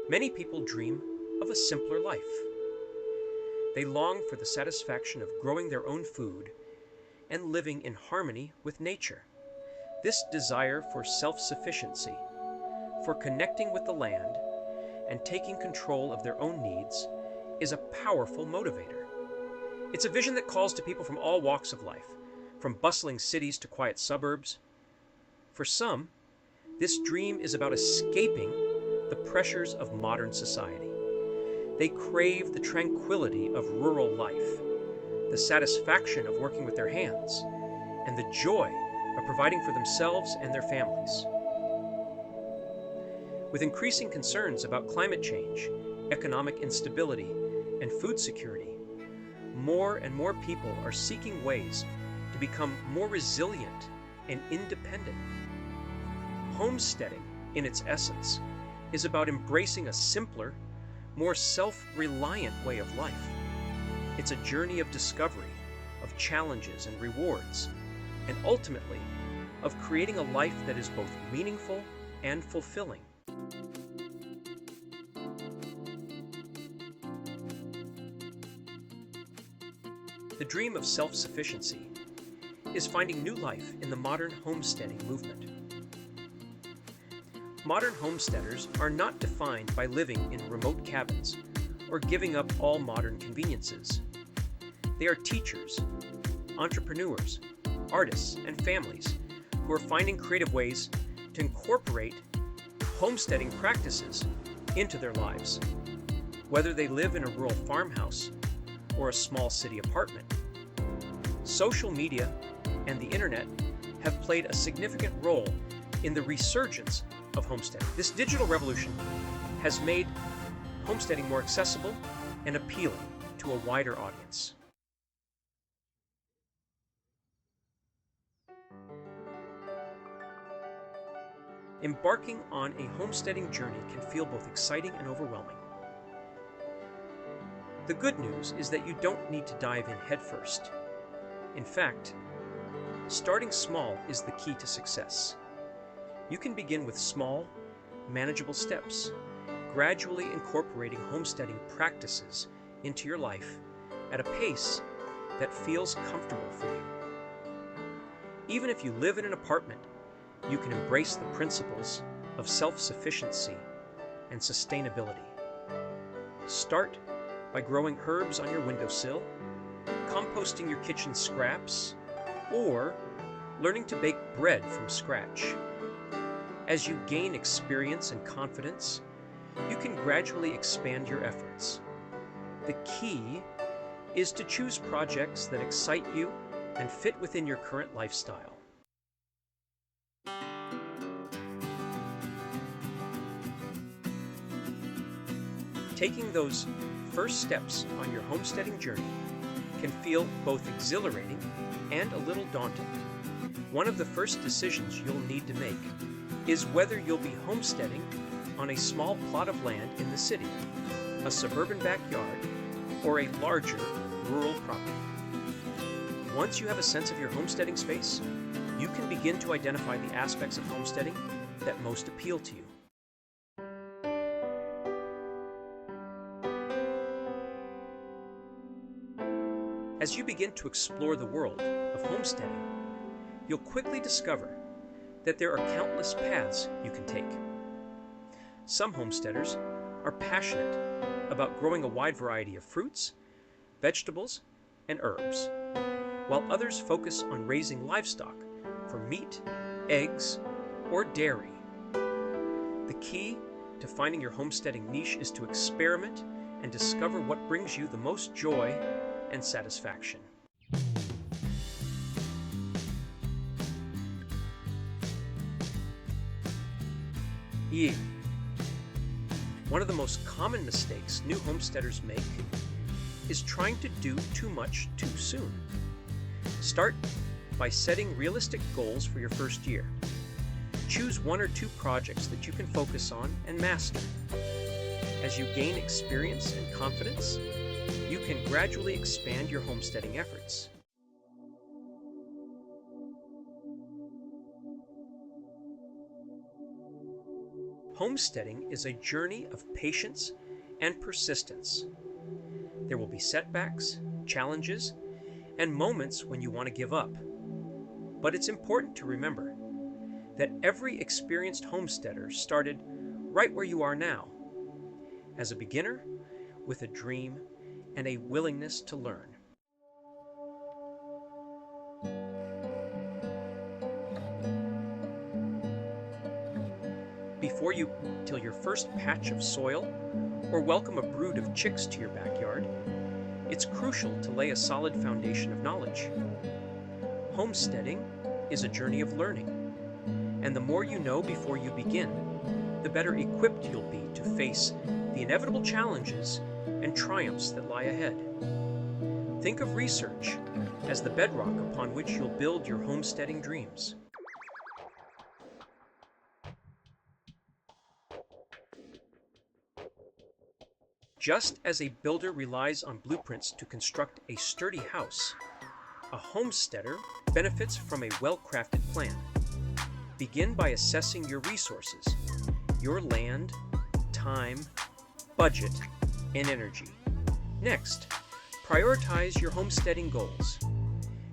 Many people dream of a simpler life. They long for the satisfaction of growing their own food and living in harmony with nature. This desire for self-sufficiency, for connecting with the land and taking control of their own needs, is a powerful motivator. It's a vision that calls to people from all walks of life, from bustling cities to quiet suburbs. For some, this dream is about escaping the pressures of modern society. They crave the tranquility of rural life, the satisfaction of working with their hands, and the joy of providing for themselves and their families. With increasing concerns about climate change, economic instability, and food security, more and more people are seeking ways to become more resilient and independent. Homesteading, in its essence, is about embracing a simpler, more self-reliant way of life. It's a journey of discovery, of challenges and rewards, and ultimately, of creating a life that is both meaningful and fulfilling. The dream of self-sufficiency is finding new life in the modern homesteading movement. Modern homesteaders are not defined by living in remote cabins or giving up all modern conveniences. They are teachers, entrepreneurs, artists, and families who are finding creative ways to incorporate homesteading practices into their lives. Whether they live in a rural farmhouse or a small city apartment, social media and the internet have played a significant role in the resurgence of homesteading. This digital revolution has made homesteading more accessible and appealing to a wider audience. Embarking on a homesteading journey can feel both exciting and overwhelming. The good news is that you don't need to dive in headfirst. In fact, starting small is the key to success. You can begin with small, manageable steps, gradually incorporating homesteading practices into your life at a pace that feels comfortable for you. Even if you live in an apartment, you can embrace the principles of self-sufficiency and sustainability. Start by growing herbs on your windowsill, composting your kitchen scraps, or learning to bake bread from scratch. As you gain experience and confidence, you can gradually expand your efforts. The key is to choose projects that excite you and fit within your current lifestyle. Taking those first steps on your homesteading journey can feel both exhilarating and a little daunting. One of the first decisions you'll need to make is whether you'll be homesteading on a small plot of land in the city, a suburban backyard, or a larger rural property. Once you have a sense of your homesteading space, you can begin to identify the aspects of homesteading that most appeal to you. As you begin to explore the world of homesteading, you'll quickly discover that there are countless paths you can take. Some homesteaders are passionate about growing a wide variety of fruits, vegetables, and herbs, while others focus on raising livestock for meat, eggs, or dairy. The key to finding your homesteading niche is to experiment and discover what brings you the most joy and satisfaction. Yield. One of the most common mistakes new homesteaders make is trying to do too much too soon. Start by setting realistic goals for your first year. Choose one or two projects that you can focus on and master. As you gain experience and confidence, you can gradually expand your homesteading efforts. Homesteading is a journey of patience and persistence. There will be setbacks, challenges, and moments when you want to give up. But it's important to remember that every experienced homesteader started right where you are now, as a beginner with a dream and a willingness to learn. Before you till your first patch of soil or welcome a brood of chicks to your backyard, it's crucial to lay a solid foundation of knowledge. Homesteading is a journey of learning, and the more you know before you begin, the better equipped you'll be to face the inevitable challenges and triumphs that lie ahead. Think of research as the bedrock upon which you'll build your homesteading dreams. Just as a builder relies on blueprints to construct a sturdy house, a homesteader benefits from a well-crafted plan. Begin by assessing your resources, your land, time, budget, and energy. Next, prioritize your homesteading goals.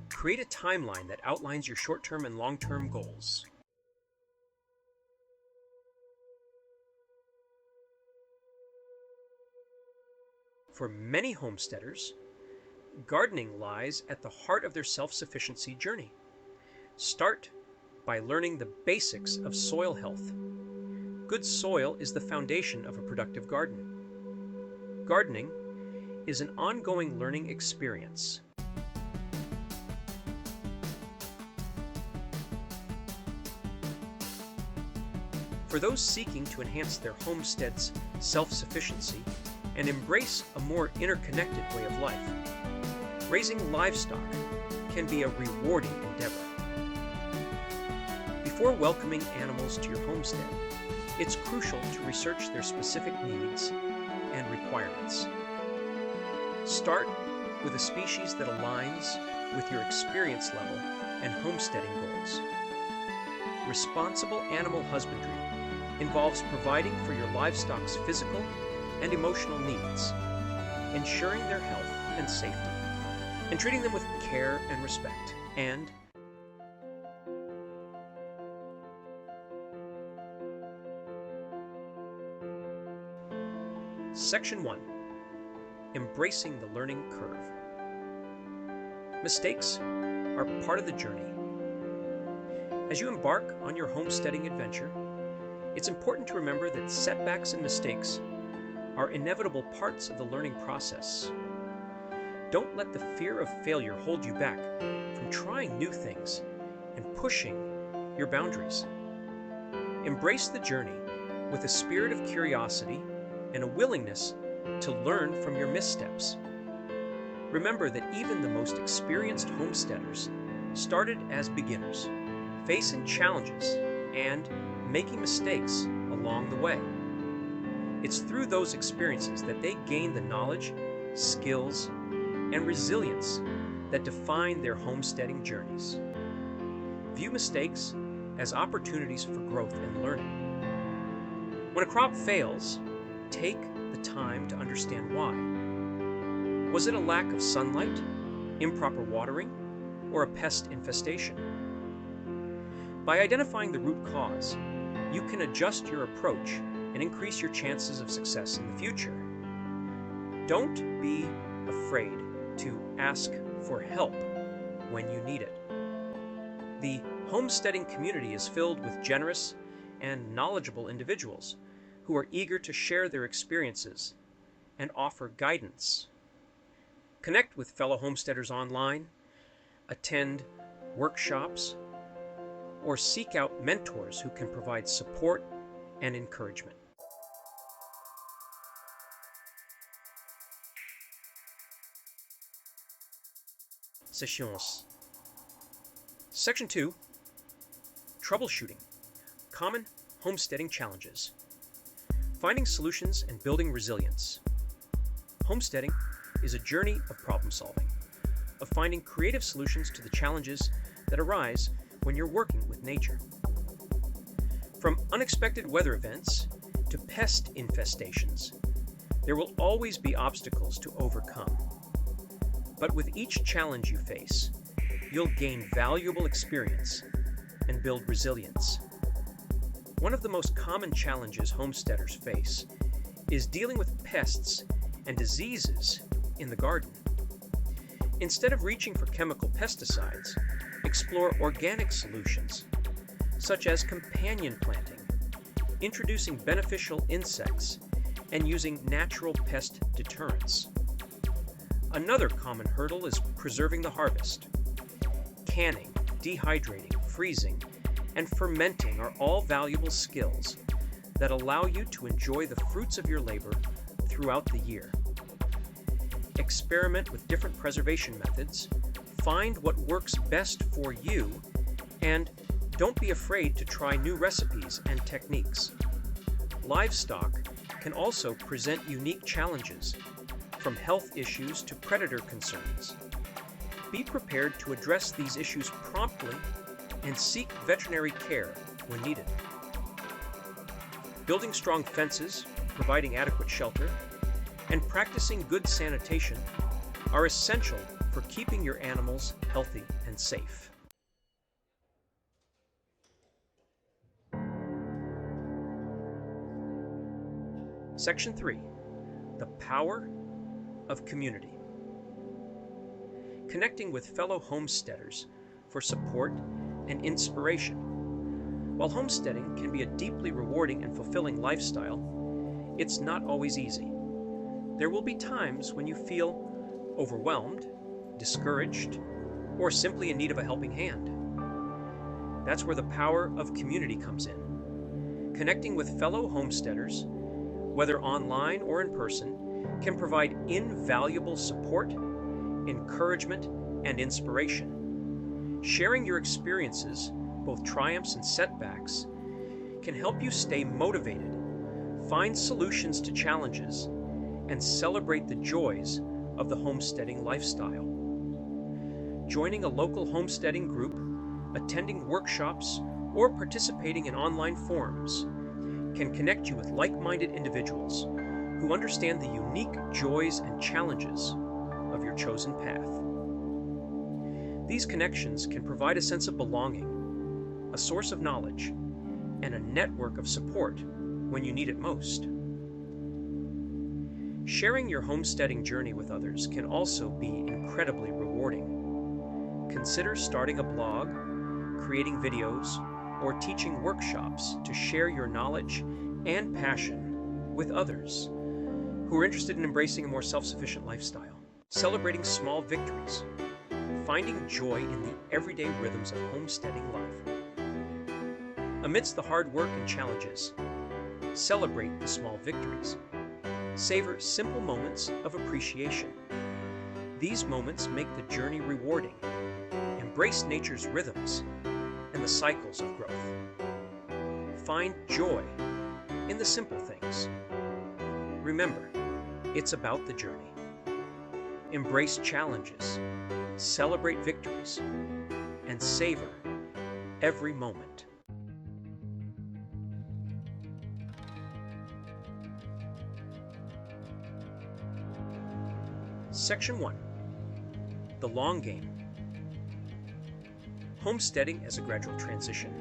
Create a timeline that outlines your short-term and long-term goals. For many homesteaders, gardening lies at the heart of their self-sufficiency journey. Start by learning the basics of soil health. Good soil is the foundation of a productive garden. Gardening is an ongoing learning experience. For those seeking to enhance their homestead's self-sufficiency and embrace a more interconnected way of life, raising livestock can be a rewarding endeavor. Before welcoming animals to your homestead, it's crucial to research their specific needs and requirements. Start with a species that aligns with your experience level and homesteading goals. Responsible animal husbandry involves providing for your livestock's physical and emotional needs, ensuring their health and safety, and treating them with care and respect. And Section 1. Embracing the learning curve. Mistakes are part of the journey. As you embark on your homesteading adventure, it's important to remember that setbacks and mistakes are inevitable parts of the learning process. Don't let the fear of failure hold you back from trying new things and pushing your boundaries. Embrace the journey with a spirit of curiosity and a willingness to learn from your missteps. Remember that even the most experienced homesteaders started as beginners, facing challenges and making mistakes along the way. It's through those experiences that they gain the knowledge, skills, and resilience that define their homesteading journeys. View mistakes as opportunities for growth and learning. When a crop fails, take the time to understand why. Was it a lack of sunlight, improper watering, or a pest infestation? By identifying the root cause, you can adjust your approach and increase your chances of success in the future. Don't be afraid to ask for help when you need it. The homesteading community is filled with generous and knowledgeable individuals who are eager to share their experiences and offer guidance. Connect with fellow homesteaders online, attend workshops, or seek out mentors who can provide support and encouragement. Sessions. Section 2. Troubleshooting. Common homesteading challenges. Finding solutions and building resilience. Homesteading is a journey of problem solving, of finding creative solutions to the challenges that arise when you're working with nature. From unexpected weather events to pest infestations, there will always be obstacles to overcome. But with each challenge you face, you'll gain valuable experience and build resilience. One of the most common challenges homesteaders face is dealing with pests and diseases in the garden. Instead of reaching for chemical pesticides, explore organic solutions, such as companion planting, introducing beneficial insects, and using natural pest deterrents. Another common hurdle is preserving the harvest. Canning, dehydrating, freezing, and fermenting are all valuable skills that allow you to enjoy the fruits of your labor throughout the year. Experiment with different preservation methods, find what works best for you, and don't be afraid to try new recipes and techniques. Livestock can also present unique challenges, from health issues to predator concerns. Be prepared to address these issues promptly and seek veterinary care when needed. Building strong fences, providing adequate shelter, and practicing good sanitation are essential for keeping your animals healthy and safe. Section 3. The power of community. Connecting with fellow homesteaders for support and inspiration. While homesteading can be a deeply rewarding and fulfilling lifestyle, it's not always easy. There will be times when you feel overwhelmed, discouraged, or simply in need of a helping hand. That's where the power of community comes in. Connecting with fellow homesteaders, whether online or in person, can provide invaluable support, encouragement, and inspiration. Sharing your experiences, both triumphs and setbacks, can help you stay motivated, find solutions to challenges, and celebrate the joys of the homesteading lifestyle. Joining a local homesteading group, attending workshops, or participating in online forums can connect you with like-minded individuals who understand the unique joys and challenges of your chosen path. These connections can provide a sense of belonging, a source of knowledge, and a network of support when you need it most. Sharing your homesteading journey with others can also be incredibly rewarding. Consider starting a blog, creating videos, or teaching workshops to share your knowledge and passion with others who are interested in embracing a more self-sufficient lifestyle. Celebrating small victories, finding joy in the everyday rhythms of homesteading life. Amidst the hard work and challenges, celebrate the small victories. Savor simple moments of appreciation. These moments make the journey rewarding. Embrace nature's rhythms and the cycles of growth. Find joy in the simple things. Remember, it's about the journey. Embrace challenges, celebrate victories, and savor every moment. Section 1. The long game. Homesteading as a gradual transition.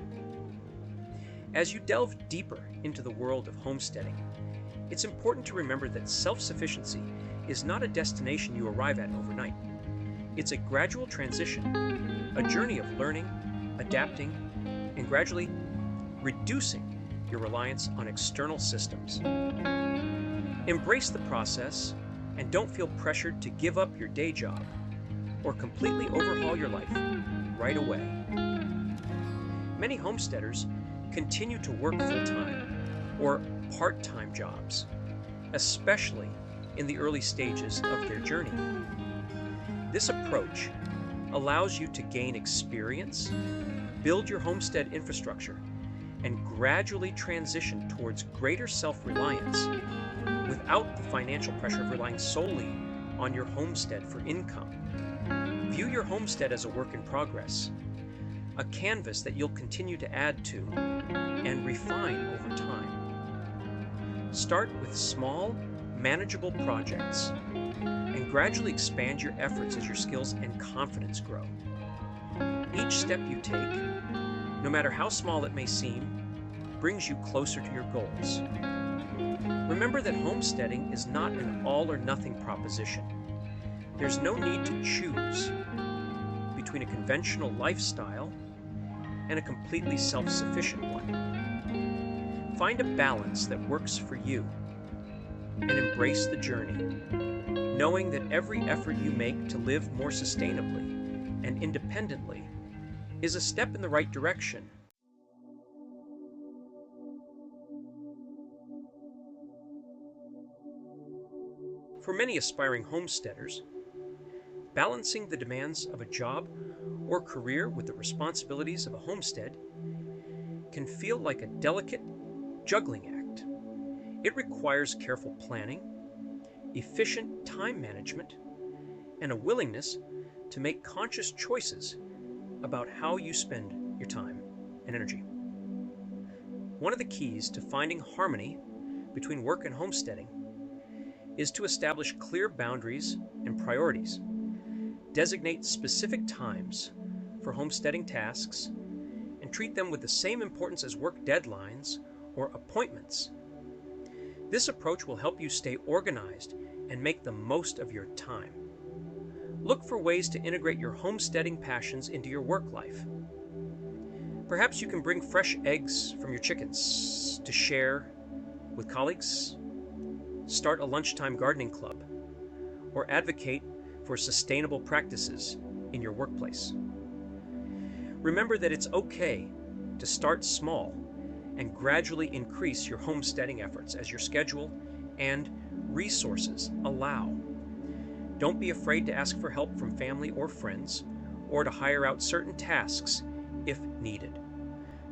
As you delve deeper into the world of homesteading, it's important to remember that self-sufficiency is not a destination you arrive at overnight. It's a gradual transition, a journey of learning, adapting, and gradually reducing your reliance on external systems. Embrace the process and don't feel pressured to give up your day job or completely overhaul your life right away. Many homesteaders continue to work full-time or part-time jobs, especially in the early stages of their journey. This approach allows you to gain experience, build your homestead infrastructure, and gradually transition towards greater self-reliance without the financial pressure of relying solely on your homestead for income. View your homestead as a work in progress, a canvas that you'll continue to add to and refine over time. Start with small, manageable projects and gradually expand your efforts as your skills and confidence grow. Each step you take, no matter how small it may seem, brings you closer to your goals. Remember that homesteading is not an all or nothing proposition. There's no need to choose between a conventional lifestyle and a completely self-sufficient one. Find a balance that works for you and embrace the journey, knowing that every effort you make to live more sustainably and independently is a step in the right direction. For many aspiring homesteaders, balancing the demands of a job or career with the responsibilities of a homestead can feel like a delicate juggling act. It requires careful planning, efficient time management, and a willingness to make conscious choices about how you spend your time and energy. One of the keys to finding harmony between work and homesteading is to establish clear boundaries and priorities. Designate specific times for homesteading tasks and treat them with the same importance as work deadlines or appointments. This approach will help you stay organized and make the most of your time. Look for ways to integrate your homesteading passions into your work life. Perhaps you can bring fresh eggs from your chickens to share with colleagues, start a lunchtime gardening club, or advocate for sustainable practices in your workplace. Remember that it's okay to start small and gradually increase your homesteading efforts as your schedule and resources allow. Don't be afraid to ask for help from family or friends, or to hire out certain tasks if needed.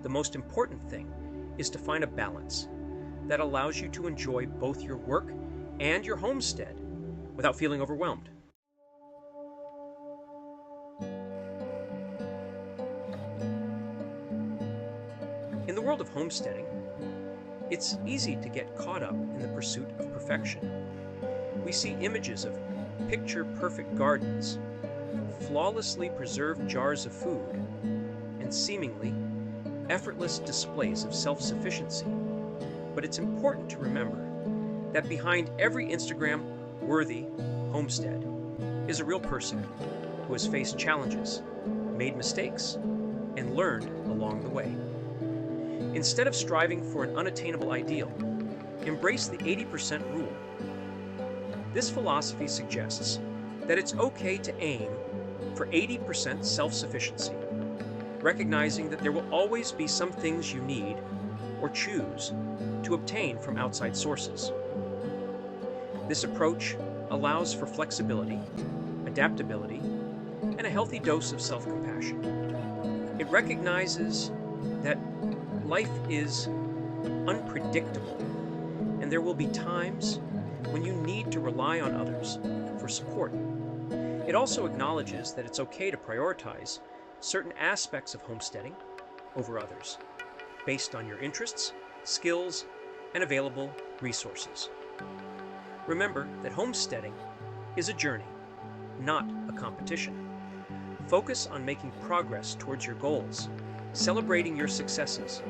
The most important thing is to find a balance that allows you to enjoy both your work and your homestead without feeling overwhelmed. In the world of homesteading, it's easy to get caught up in the pursuit of perfection. We see images of picture-perfect gardens, flawlessly preserved jars of food, and seemingly effortless displays of self-sufficiency. But it's important to remember that behind every Instagram-worthy homestead is a real person who has faced challenges, made mistakes, and learned along the way. Instead of striving for an unattainable ideal, embrace the 80% rule. This philosophy suggests that it's okay to aim for 80% self-sufficiency, recognizing that there will always be some things you need or choose to obtain from outside sources. This approach allows for flexibility, adaptability, and a healthy dose of self-compassion. It recognizes that life is unpredictable, and there will be times when you need to rely on others for support. It also acknowledges that it's okay to prioritize certain aspects of homesteading over others, based on your interests, skills, and available resources. Remember that homesteading is a journey, not a competition. Focus on making progress towards your goals, celebrating your successes,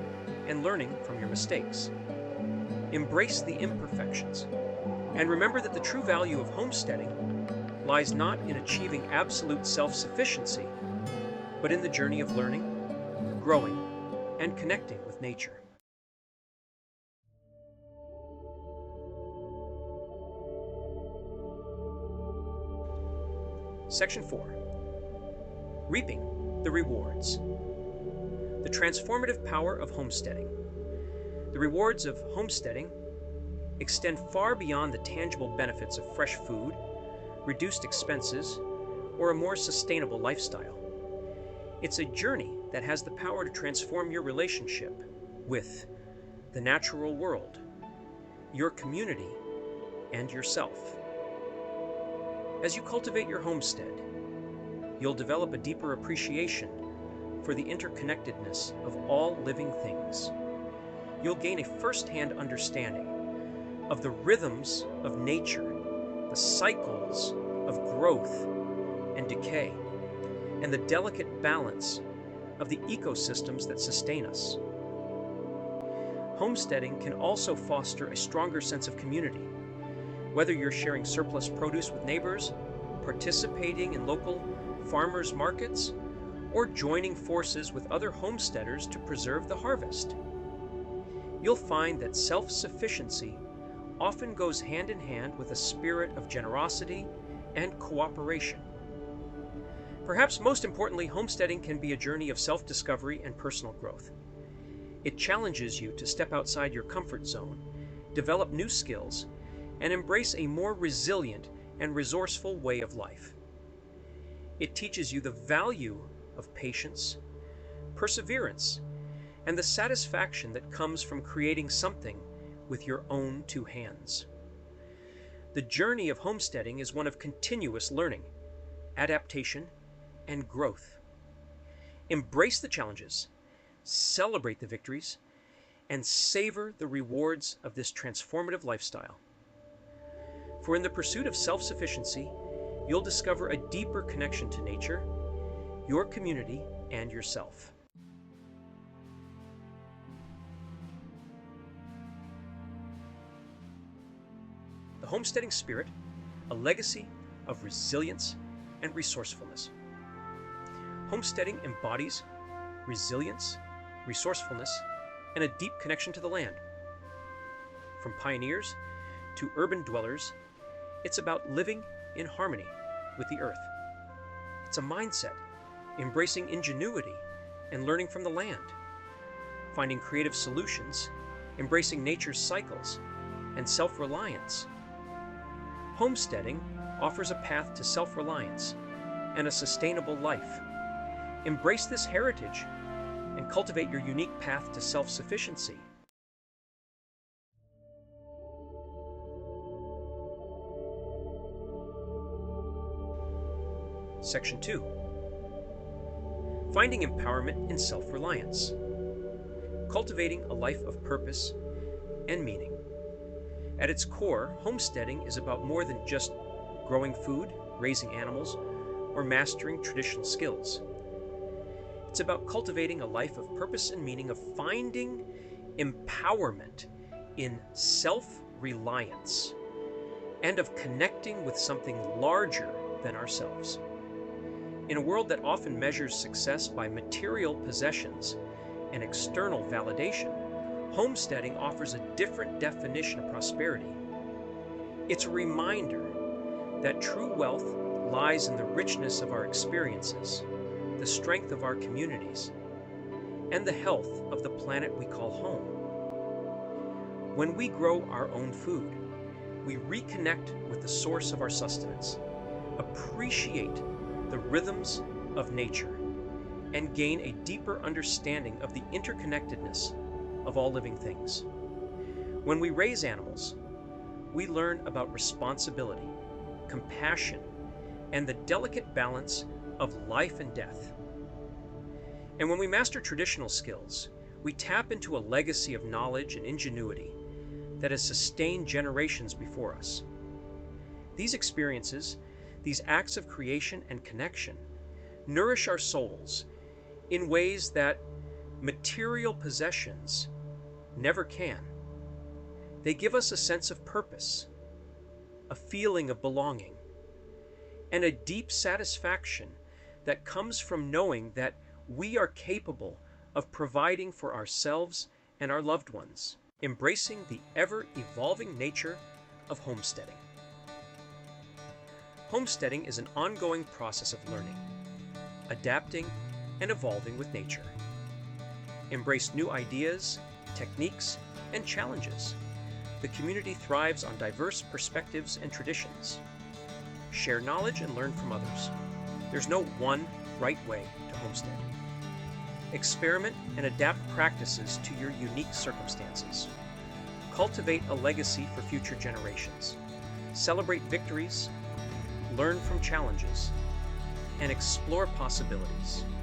and learning from your mistakes. Embrace the imperfections, and remember that the true value of homesteading lies not in achieving absolute self-sufficiency, but in the journey of learning, growing, and connecting with nature. Section 4. Reaping the rewards. The transformative power of homesteading. The rewards of homesteading extend far beyond the tangible benefits of fresh food, reduced expenses, or a more sustainable lifestyle. It's a journey that has the power to transform your relationship with the natural world, your community, and yourself. As you cultivate your homestead, you'll develop a deeper appreciation for the interconnectedness of all living things. You'll gain a first-hand understanding of the rhythms of nature, the cycles of growth and decay, and the delicate balance of the ecosystems that sustain us. Homesteading can also foster a stronger sense of community. Whether you're sharing surplus produce with neighbors, participating in local farmers' markets, or joining forces with other homesteaders to preserve the harvest, you'll find that self-sufficiency often goes hand in hand with a spirit of generosity and cooperation. Perhaps most importantly, homesteading can be a journey of self-discovery and personal growth. It challenges you to step outside your comfort zone, develop new skills, and embrace a more resilient and resourceful way of life. It teaches you the value of patience, perseverance, and the satisfaction that comes from creating something with your own two hands. The journey of homesteading is one of continuous learning, adaptation, and growth. Embrace the challenges, celebrate the victories, and savor the rewards of this transformative lifestyle. For in the pursuit of self-sufficiency, you'll discover a deeper connection to nature, your community, and yourself. The homesteading spirit, a legacy of resilience and resourcefulness. Homesteading embodies resilience, resourcefulness, and a deep connection to the land. From pioneers to urban dwellers, it's about living in harmony with the earth. It's a mindset, embracing ingenuity and learning from the land, finding creative solutions, embracing nature's cycles, and self-reliance. Homesteading offers a path to self-reliance and a sustainable life. Embrace this heritage and cultivate your unique path to self-sufficiency. Section 2. Finding empowerment in self-reliance. Cultivating a life of purpose and meaning. At its core, homesteading is about more than just growing food, raising animals, or mastering traditional skills. It's about cultivating a life of purpose and meaning, of finding empowerment in self-reliance, and of connecting with something larger than ourselves. In a world that often measures success by material possessions and external validation, homesteading offers a different definition of prosperity. It's a reminder that true wealth lies in the richness of our experiences, the strength of our communities, and the health of the planet we call home. When we grow our own food, we reconnect with the source of our sustenance, appreciate the rhythms of nature, and gain a deeper understanding of the interconnectedness of all living things. When we raise animals, we learn about responsibility, compassion, and the delicate balance of life and death. And when we master traditional skills, we tap into a legacy of knowledge and ingenuity that has sustained generations before us. These experiences, these acts of creation and connection, nourish our souls in ways that material possessions never can. They give us a sense of purpose, a feeling of belonging, and a deep satisfaction that comes from knowing that we are capable of providing for ourselves and our loved ones, embracing the ever-evolving nature of homesteading. Homesteading is an ongoing process of learning, adapting, and evolving with nature. Embrace new ideas, techniques, and challenges. The community thrives on diverse perspectives and traditions. Share knowledge and learn from others. There's no one right way to homestead. Experiment and adapt practices to your unique circumstances. Cultivate a legacy for future generations. Celebrate victories, learn from challenges, and explore possibilities.